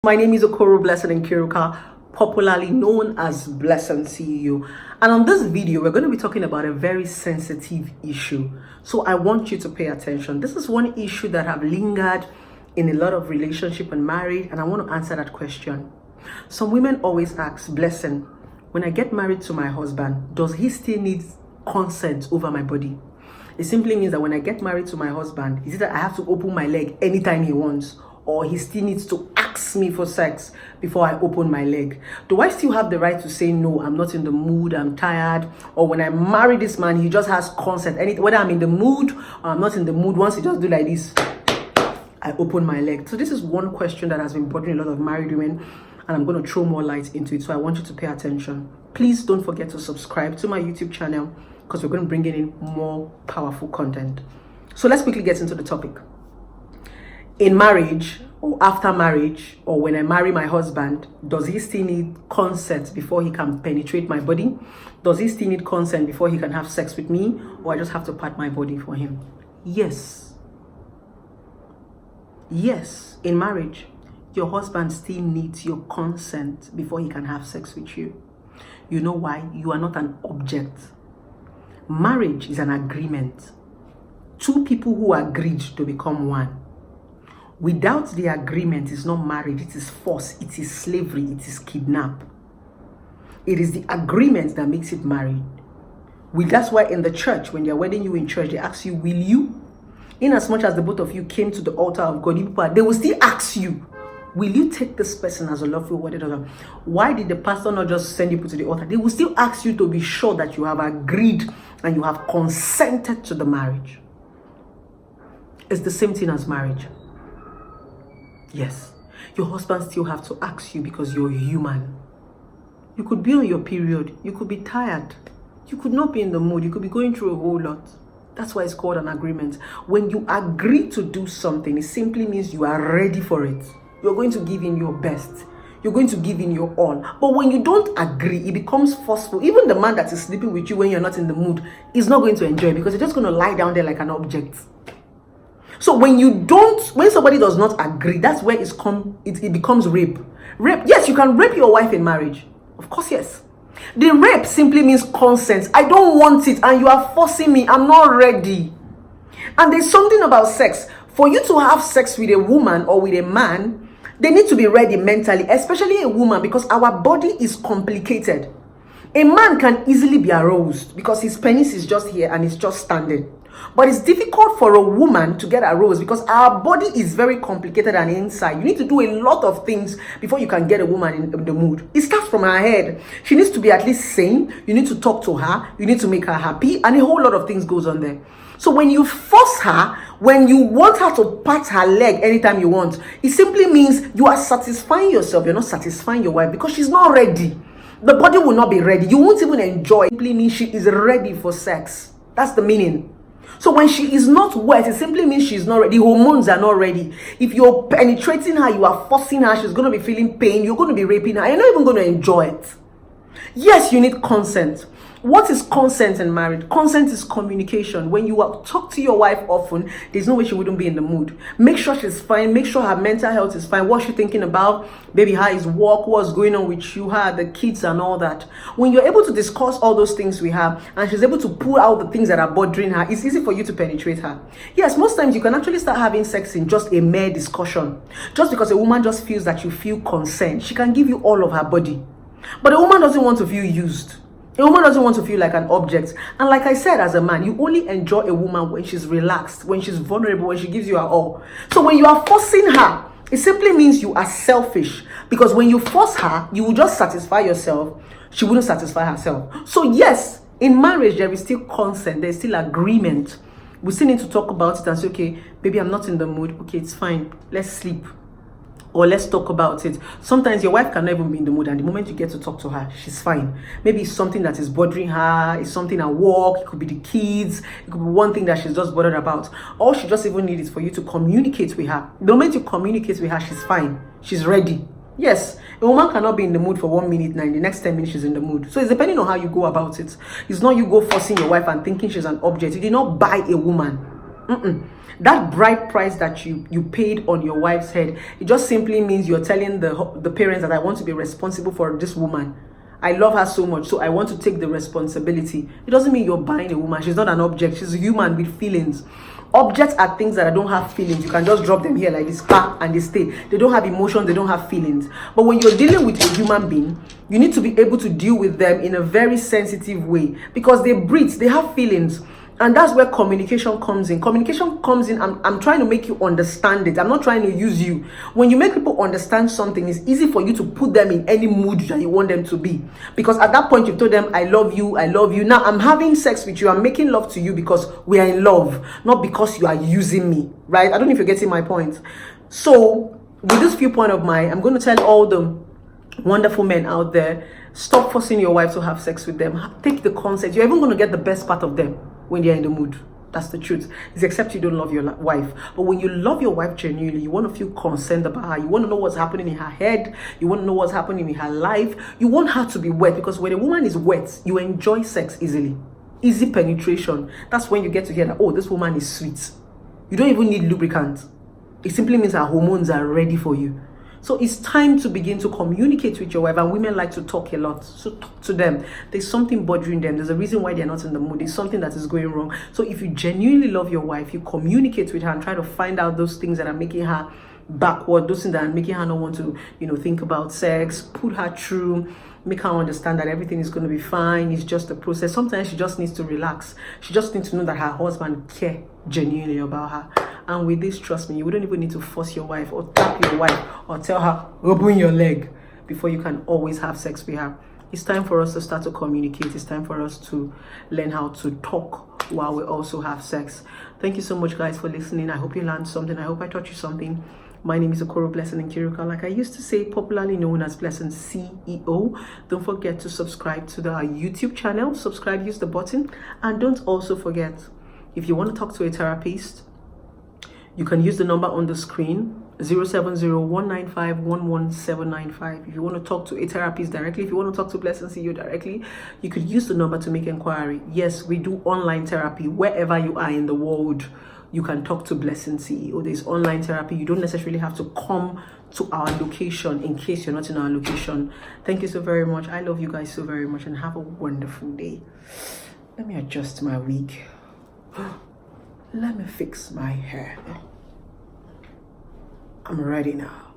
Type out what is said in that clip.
My name is Okoro Blessing Nkiruka, popularly known as Blessing CEO. And on this video, we're going to be talking about a very sensitive issue. So I want you to pay attention. This is one issue that have lingered in a lot of relationship and marriage, and I want to answer that question. Some women always ask, Blessing, when I get married to my husband, does he still need consent over my body? It simply means that when I get married to my husband, is it that I have to open my leg anytime he wants? Or he still needs to ask me for sex before I open my leg? Do I still have the right to say, no, I'm not in the mood, I'm tired? Or when I marry this man, he just has consent. Whether I'm in the mood or I'm not in the mood, once he just do like this, I open my leg. So this is one question that has been bothering a lot of married women, and I'm going to throw more light into it. So I want you to pay attention. Please don't forget to subscribe to my YouTube channel, because we're going to bring in more powerful content. So let's quickly get into the topic. In marriage or after marriage, or when I marry my husband, does he still need consent before he can penetrate my body? Does he still need consent before he can have sex with me? Or I just have to pat my body for him? Yes. Yes, in marriage, your husband still needs your consent before he can have sex with you. You know why? You are not an object. Marriage is an agreement. Two people who agreed to become one. Without the agreement, it's not marriage, it is force, it is slavery, it is kidnap. It is the agreement that makes it married. That's why in the church, when they're wedding you in church, they ask you, will you? In as much as the both of you came to the altar of God, they will still ask you, will you take this person as a lawful wedded husband? Why did the pastor not just send you to the altar? They will still ask you to be sure that you have agreed and you have consented to the marriage. It's the same thing as marriage. Yes, your husband still have to ask you because you're human. You could be on your period. You could be tired. You could not be in the mood. You could be going through a whole lot. That's why it's called an agreement. When you agree to do something, it simply means you are ready for it. You're going to give in your best. You're going to give in your all. But when you don't agree, it becomes forceful. Even the man that is sleeping with you when you're not in the mood is not going to enjoy it, because you're just going to lie down there like an object. So when somebody does not agree, that's where it becomes rape. Rape, yes, you can rape your wife in marriage. Of course, yes. The rape simply means consent. I don't want it and you are forcing me. I'm not ready. And there's something about sex. For you to have sex with a woman or with a man, they need to be ready mentally, especially a woman, because our body is complicated. A man can easily be aroused because his penis is just here and it's just standing. But it's difficult for a woman to get aroused because our body is very complicated and inside. You need to do a lot of things before you can get a woman in the mood. It starts from her head. She needs to be at least sane. You need to talk to her. You need to make her happy. And a whole lot of things goes on there. So when you force her, when you want her to pat her leg anytime you want, it simply means you are satisfying yourself. You're not satisfying your wife because she's not ready. The body will not be ready. You won't even enjoy. It simply means she is ready for sex. That's the meaning. So when she is not wet, it simply means she's not ready. The hormones are not ready. If you're penetrating her, you are forcing her, she's going to be feeling pain. You're going to be raping her. You're not even going to enjoy it. Yes, you need consent. What is consent in marriage? Consent is communication. When you talk to your wife often, there's no way she wouldn't be in the mood. Make sure she's fine. Make sure her mental health is fine. What's she thinking about? Baby, how is work? What's going on with you? How are the kids and all that? When you're able to discuss all those things we have, and she's able to pull out the things that are bothering her, it's easy for you to penetrate her. Yes, most times you can actually start having sex in just a mere discussion. Just because a woman just feels that you feel consent, she can give you all of her body. But a woman doesn't want to feel used. A woman doesn't want to feel like an object. And like I said, as a man, you only enjoy a woman when she's relaxed, when she's vulnerable, when she gives you her all. So when you are forcing her, it simply means you are selfish. Because when you force her, you will just satisfy yourself. She wouldn't satisfy herself. So yes, in marriage, there is still consent. There's still agreement. We still need to talk about it and say, okay, baby, I'm not in the mood. Okay, it's fine. Let's sleep. Or let's talk about it. Sometimes your wife cannot even be in the mood, and the moment you get to talk to her, she's fine. Maybe it's something that is bothering her, it's something at work, it could be the kids, it could be one thing that she's just bothered about. All she just even needs is for you to communicate with her. The moment you communicate with her, she's fine. She's ready. Yes, a woman cannot be in the mood for 1 minute now, in the next 10 minutes she's in the mood. So it's depending on how you go about it. It's not you go forcing your wife and thinking she's an object. You did not buy a woman. That bride price that you paid on your wife's head, it just simply means you're telling the parents that I want to be responsible for this woman. I love her so much, so I want to take the responsibility. It doesn't mean you're buying a woman. She's not an object. She's a human with feelings. Objects are things that don't have feelings. You can just drop them here like this, and they stay. They don't have emotions. They don't have feelings. But when you're dealing with a human being, you need to be able to deal with them in a very sensitive way, because they breathe. They have feelings. And that's where communication comes in. Communication comes in, I'm trying to make you understand it. I'm not trying to use you. When you make people understand something, it's easy for you to put them in any mood that you want them to be. Because at that point, you've told them, I love you, I love you. Now, I'm having sex with you. I'm making love to you because we are in love, not because you are using me, right? I don't know if you're getting my point. So, with this viewpoint of mine, I'm going to tell all the wonderful men out there, stop forcing your wife to have sex with them. Take the consent. You're even going to get the best part of them when they're in the mood. That's the truth. It's except you don't love your wife. But when you love your wife genuinely, you want to feel concerned about her. You want to know what's happening in her head. You want to know what's happening in her life. You want her to be wet, because when a woman is wet, you enjoy sex easily. Easy penetration. That's when you get to hear that, oh, this woman is sweet. You don't even need lubricant. It simply means her hormones are ready for you. So it's time to begin to communicate with your wife, and women like to talk a lot. So talk to them. There's something bothering them. There's a reason why they're not in the mood. There's something that is going wrong. So if you genuinely love your wife, you communicate with her and try to find out those things that are making her backward, those things that are making her not want to, think about sex, put her through, make her understand that everything is going to be fine. It's just a process. Sometimes she just needs to relax. She just needs to know that her husband cares genuinely about her. And with this, trust me, you wouldn't even need to force your wife or tap your wife or tell her, open your leg, before you can always have sex with her. It's time for us to start to communicate. It's time for us to learn how to talk while we also have sex. Thank you so much, guys, for listening. I hope you learned something. I hope I taught you something. My name is Okoro Blessing Nkiruka, like I used to say, popularly known as Blessing CEO. Don't forget to subscribe to the YouTube channel. Subscribe, use the button. And don't also forget, if you want to talk to a therapist, you can use the number on the screen, 070-195-11795. If you want to talk to a therapist directly, if you want to talk to Blessing CEO directly, you could use the number to make inquiry. Yes, we do online therapy wherever you are in the world. You can talk to Blessing CEO. There's online therapy. You don't necessarily have to come to our location in case you're not in our location. Thank you so very much. I love you guys so very much, and have a wonderful day. Let me adjust my wig. Let me fix my hair. I'm ready now.